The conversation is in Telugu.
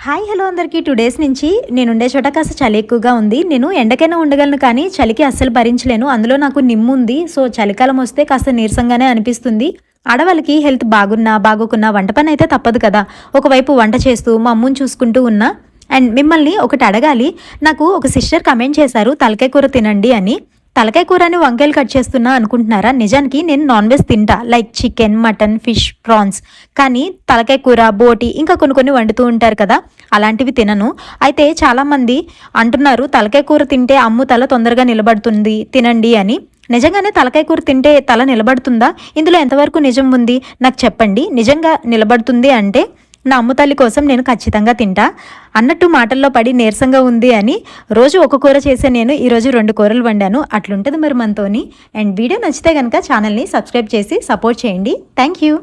హాయ్ హలో అందరికీ 2 డేస్ నుంచి నేనుండే చోట కాస్త చలి ఎక్కువగా ఉంది. నేను ఎండకైనా ఉండగలను కానీ చలికి అస్సలు భరించలేను. అందులో నాకు నిమ్ము ఉంది. సో చలికాలం వస్తే కాస్త నీరసంగానే అనిపిస్తుంది. ఆడవాళ్ళకి హెల్త్ బాగున్నా బాగోకున్నా వంట పని అయితే తప్పదు కదా. ఒకవైపు వంట చేస్తూ మా అమ్ముని చూసుకుంటూ ఉన్నా. అండ్ మిమ్మల్ని ఒకటి అడగాలి. నాకు ఒక సిస్టర్ కమెంట్ చేశారు తలకాయ కూర తినండి అని. తలకాయ కూరని వంకాయలు కట్ చేస్తున్నా అనుకుంటున్నారా? నిజానికి నేను నాన్ వెజ్ తింటా, like chicken, mutton, fish, prawns. కానీ తలకాయ కూర, బోటి ఇంకా కొన్ని వండుతూ ఉంటారు కదా, అలాంటివి తినను. అయితే చాలామంది అంటున్నారు తలకాయ కూర తింటే అమ్ము తల తొందరగా నిలబడుతుంది తినండి అని. నిజంగానే తలకాయ కూర తింటే తల నిలబడుతుందా? ఇందులో ఎంతవరకు నిజం ఉంది నాకు చెప్పండి. నిజంగా నిలబడుతుంది అంటే నా అమ్మ తల్లి కోసం నేను ఖచ్చితంగా తింటా. అన్నట్టు మాటల్లో పడి నీరసంగా ఉంది అని రోజు ఒక కూర చేసే నేను ఈరోజు 2 కూరలు వండాను. అట్లుంటుంది మరి మనతోని. అండ్ వీడియో నచ్చితే కనుక ఛానల్ని సబ్స్క్రైబ్ చేసి సపోర్ట్ చేయండి. Thank you.